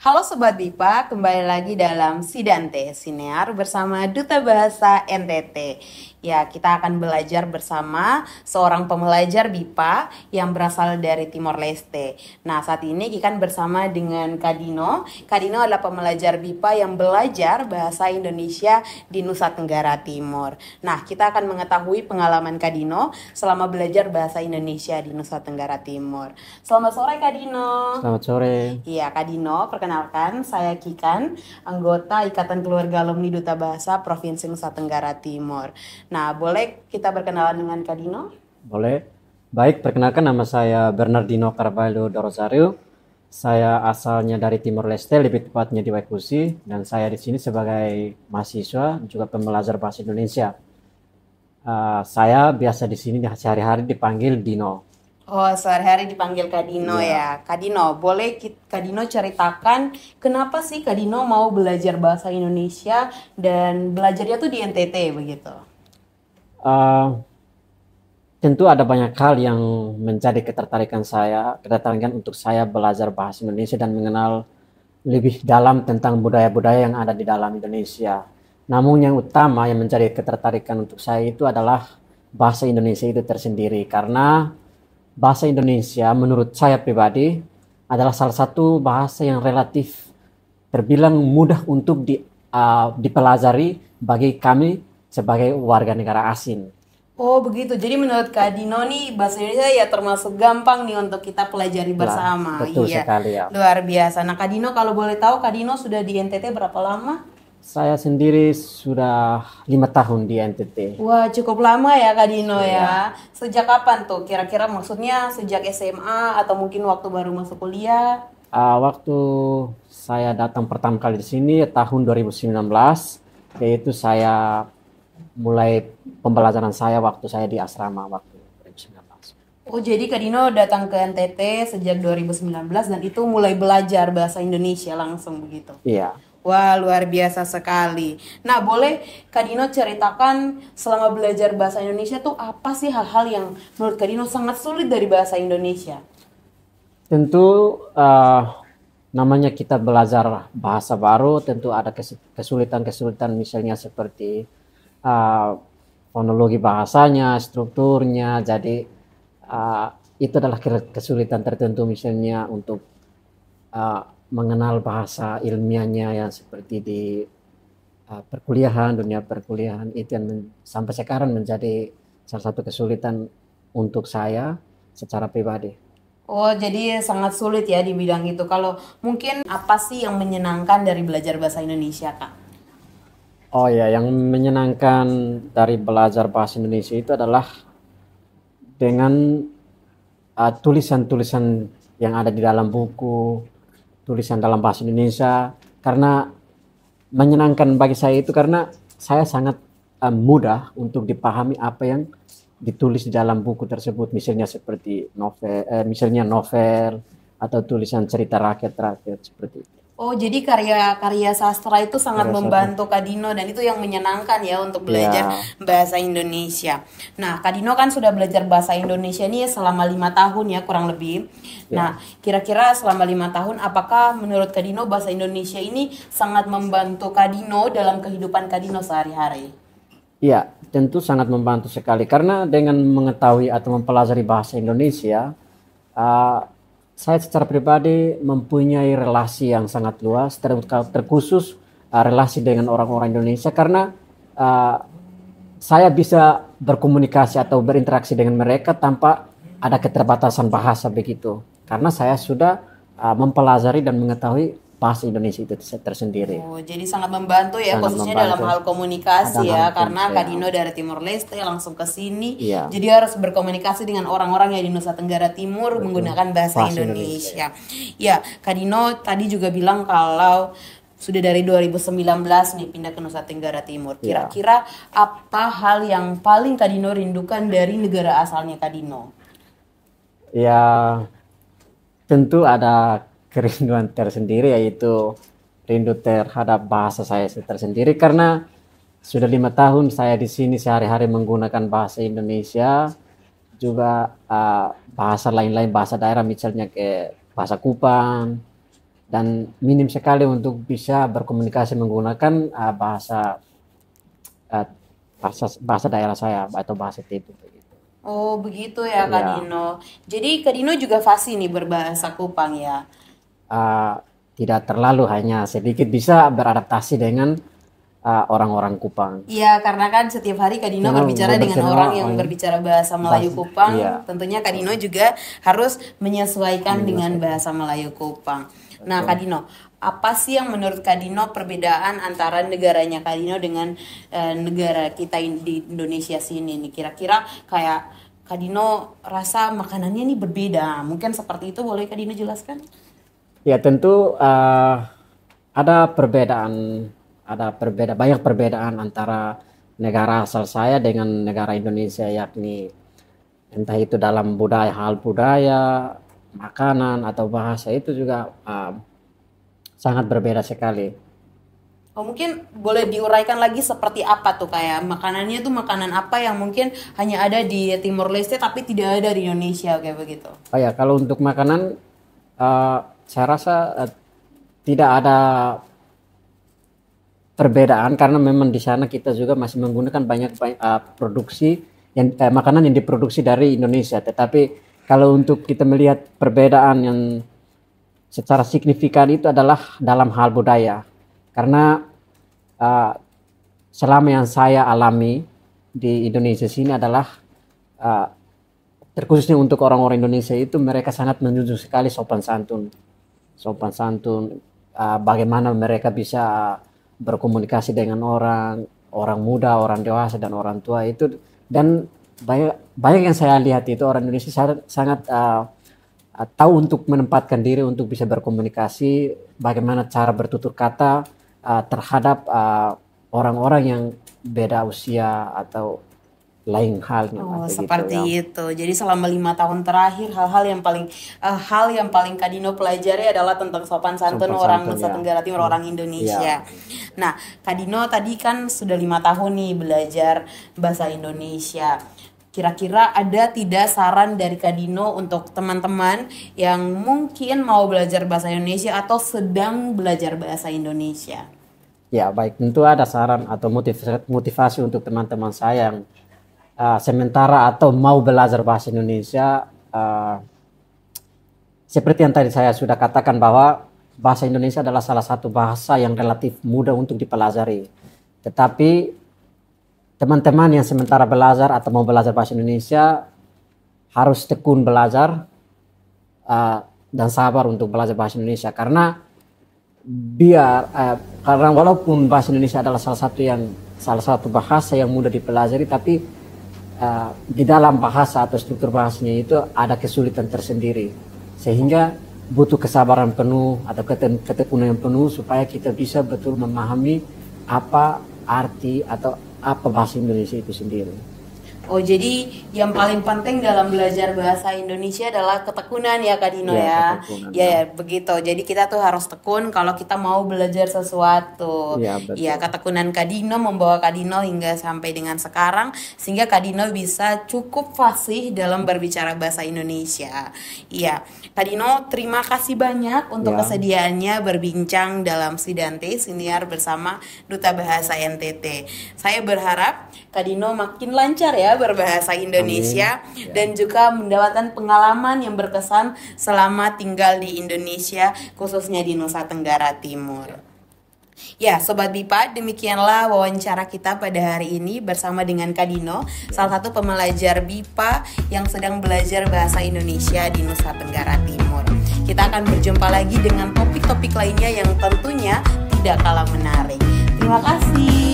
Halo Sobat Bipa, kembali lagi dalam Sidante Sinear bersama Duta Bahasa NTT. Ya, kita akan belajar bersama seorang pembelajar Bipa yang berasal dari Timor Leste. Nah, saat ini kita bersama dengan Kadino. Kadino adalah pembelajar Bipa yang belajar bahasa Indonesia di Nusa Tenggara Timur. Nah, kita akan mengetahui pengalaman Kadino selama belajar bahasa Indonesia di Nusa Tenggara Timur. Selamat sore Kadino. Selamat sore. Iya, Kak Dino, perkenalkan saya Kikan, anggota Ikatan Keluarga Alumni Duta Bahasa Provinsi Nusa Tenggara Timur. Nah, boleh kita berkenalan dengan Kak Dino? Boleh. Baik, perkenalkan nama saya Bernardino Carvalho do Rosario. Saya asalnya dari Timor Leste, lebih tepatnya di Waikusi, dan saya di sini sebagai mahasiswa juga pembelajar bahasa Indonesia. Saya biasa di sini sehari-hari dipanggil Dino. Oh, sehari-hari dipanggil Kak Dino Ya, ya. Kak Dino, boleh Kak Dino ceritakan kenapa sih Kak Dino mau belajar bahasa Indonesia dan belajarnya tuh di NTT begitu? eh, tentu ada banyak hal yang menjadi ketertarikan untuk saya belajar bahasa Indonesia dan mengenal lebih dalam tentang budaya-budaya yang ada di dalam Indonesia. Namun yang utama yang menjadi ketertarikan untuk saya itu adalah bahasa Indonesia itu tersendiri, karena bahasa Indonesia menurut saya pribadi adalah salah satu bahasa yang relatif terbilang mudah untuk dipelajari bagi kami sebagai warga negara asing. Oh begitu, jadi menurut Kak Dino nih bahasa Indonesia ya termasuk gampang nih untuk kita pelajari Lah, bersama. betul Iya, sekali ya. luar biasa. Nah Kak Dino kalau boleh tahu Kak Dino sudah di NTT berapa lama? Saya sendiri sudah 5 tahun di NTT. Wah cukup lama ya Kak Dino Ya. ya. Sejak kapan tuh? Kira-kira maksudnya sejak SMA atau mungkin waktu baru masuk kuliah? Waktu saya datang pertama kali di sini tahun 2019, yaitu saya mulai pembelajaran saya waktu saya di asrama waktu 2019. Oh jadi Kak Dino datang ke NTT sejak 2019 dan itu mulai belajar bahasa Indonesia langsung begitu. Iya. Wah, luar biasa sekali. Nah, boleh Kak Dino ceritakan selama belajar bahasa Indonesia tuh apa sih hal-hal yang menurut Kak Dino sangat sulit dari bahasa Indonesia? Tentu namanya kita belajar bahasa baru, tentu ada kesulitan-kesulitan, misalnya seperti uh, fonologi bahasanya, strukturnya. Jadi uh, itu adalah kesulitan tertentu, misalnya untuk uh, mengenal bahasa ilmiahnya yang seperti di perkuliahan, dunia perkuliahan, itu yang sampai sekarang menjadi salah satu kesulitan untuk saya secara pribadi. Oh, jadi sangat sulit ya di bidang itu. Kalau mungkin apa sih yang menyenangkan dari belajar bahasa Indonesia, Kak? Oh ya, yang menyenangkan dari belajar bahasa Indonesia itu adalah dengan tulisan-tulisan yang ada di dalam buku, tulisan dalam bahasa Indonesia. Karena menyenangkan bagi saya itu karena saya sangat mudah untuk dipahami apa yang ditulis di dalam buku tersebut, misalnya seperti novel atau tulisan cerita rakyat-rakyat seperti itu. Oh, jadi karya-karya sastra itu sangat Karya sastra. membantu Kak Dino dan itu yang menyenangkan ya untuk belajar Ya, bahasa Indonesia. Nah, Kak Dino kan sudah belajar bahasa Indonesia ini selama 5 tahun ya kurang lebih. Nah, ya. kira-kira selama 5 tahun apakah menurut Kak Dino bahasa Indonesia ini sangat membantu Kak Dino dalam kehidupan Kak Dino sehari-hari? Iya, tentu sangat membantu sekali karena dengan mengetahui atau mempelajari bahasa Indonesia, uh, saya secara pribadi mempunyai relasi yang sangat luas, terkhusus relasi dengan orang-orang Indonesia, karena uh, saya bisa berkomunikasi atau berinteraksi dengan mereka tanpa ada keterbatasan bahasa begitu, karena saya sudah mempelajari dan mengetahui bahasa Indonesia itu tersendiri. Oh, jadi sangat membantu ya, Sangat khususnya dalam membantu hal komunikasi dalam hal ya, karena Kak ya. Dino dari Timor Leste langsung ke sini, Iya, jadi harus berkomunikasi dengan orang-orang yang di Nusa Tenggara Timur betul. menggunakan bahasa Bahasa Indonesia. Indonesia. Ya, Kak Dino tadi juga bilang kalau sudah dari 2019 nih pindah ke Nusa Tenggara Timur. Ya. Kira-kira apa hal yang paling Kak Dino rindukan dari negara asalnya Kak Dino? Ya, tentu ada kerinduan tersendiri, yaitu rindu terhadap bahasa saya tersendiri, karena sudah 5 tahun saya di sini sehari-hari menggunakan bahasa Indonesia, juga bahasa lain-lain, bahasa daerah, misalnya ke bahasa Kupang, dan minim sekali untuk bisa berkomunikasi menggunakan uh, bahasa daerah saya atau bahasa Tipi begitu. Oh begitu ya Kak Ya, Dino. Jadi Kak Dino juga fasih nih berbahasa Kupang ya. uh, tidak terlalu, hanya sedikit bisa beradaptasi dengan orang-orang Kupang. Iya, karena kan setiap hari Kak Dino Karena berbicara dengan bersama orang yang berbicara bahasa Melayu Kupang. iya, Tentunya Kak Dino juga harus menyesuaikan dengan menyesuaikan. bahasa Melayu Kupang. Nah, Kak Dino, apa sih yang menurut Kak Dino perbedaan antara negaranya Kak Dino dengan negara kita di Indonesia sini nih? Kira-kira kayak Kak Dino rasa makanannya nih berbeda. Mungkin seperti itu, boleh Kak Dino jelaskan? Ya tentu ada banyak perbedaan antara negara asal saya dengan negara Indonesia, yakni entah itu dalam hal budaya, makanan atau bahasa itu juga sangat berbeda sekali. Oh, mungkin boleh diuraikan lagi seperti apa tuh kayak makanannya tuh makanan apa yang mungkin hanya ada di Timor Leste tapi tidak ada di Indonesia kayak begitu. Oh ya, kalau untuk makanan saya rasa tidak ada perbedaan karena memang di sana kita juga masih menggunakan banyak produksi makanan yang diproduksi dari Indonesia. Tetapi kalau untuk kita melihat perbedaan yang secara signifikan itu adalah dalam hal budaya. Karena selama yang saya alami di Indonesia sini adalah terkhususnya untuk orang-orang Indonesia itu mereka sangat menjunjung sekali sopan santun. Sopan santun, bagaimana mereka bisa berkomunikasi dengan orang muda, orang dewasa dan orang tua itu, dan banyak yang saya lihat itu orang Indonesia sangat tahu untuk menempatkan diri untuk bisa berkomunikasi, bagaimana cara bertutur kata terhadap orang-orang yang beda usia atau lain halnya. Oh, Begitu, seperti ya. itu. Jadi selama 5 tahun terakhir hal yang paling Kak Dino pelajari adalah tentang sopan santun Sopan orang santun, Nusa ya. Tenggara Timur, orang Indonesia. Ya. Nah, Kak Dino tadi kan sudah 5 tahun nih belajar bahasa Indonesia. Kira-kira ada tidak saran dari Kak Dino untuk teman-teman yang mungkin mau belajar bahasa Indonesia atau sedang belajar bahasa Indonesia? Ya, baik, tentu ada saran atau motivasi untuk teman-teman saya yang sementara atau mau belajar bahasa Indonesia. Seperti yang tadi saya sudah katakan bahwa bahasa Indonesia adalah salah satu bahasa yang relatif mudah untuk dipelajari. Tetapi teman-teman yang sementara belajar atau mau belajar bahasa Indonesia harus tekun belajar dan sabar untuk belajar bahasa Indonesia, karena karena walaupun bahasa Indonesia adalah salah satu bahasa yang mudah dipelajari, tapi di dalam bahasa atau struktur bahasanya itu ada kesulitan tersendiri, sehingga butuh kesabaran penuh atau ketekunan yang penuh supaya kita bisa betul memahami apa arti atau apa bahasa Indonesia itu sendiri. Oh, jadi yang paling penting dalam belajar bahasa Indonesia adalah ketekunan ya Kak Dino ya. Ketekunan, Ya, begitu. Jadi kita tuh harus tekun kalau kita mau belajar sesuatu. Ya, betul. Ya, ketekunan Kak Dino membawa Kak Dino hingga sampai dengan sekarang sehingga Kak Dino bisa cukup fasih dalam berbicara bahasa Indonesia. Iya. Kak Dino, terima kasih banyak untuk Ya. kesediaannya berbincang dalam Sidante Siniar bersama Duta Bahasa NTT. Saya berharap Kak Dino makin lancar ya berbahasa Indonesia. Amin. Dan juga mendapatkan pengalaman yang berkesan selama tinggal di Indonesia, khususnya di Nusa Tenggara Timur. Ya, Sobat BIPA, demikianlah wawancara kita pada hari ini bersama dengan Kak Dino, salah satu pembelajar BIPA yang sedang belajar bahasa Indonesia di Nusa Tenggara Timur. Kita akan berjumpa lagi dengan topik-topik lainnya yang tentunya tidak kalah menarik. Terima kasih.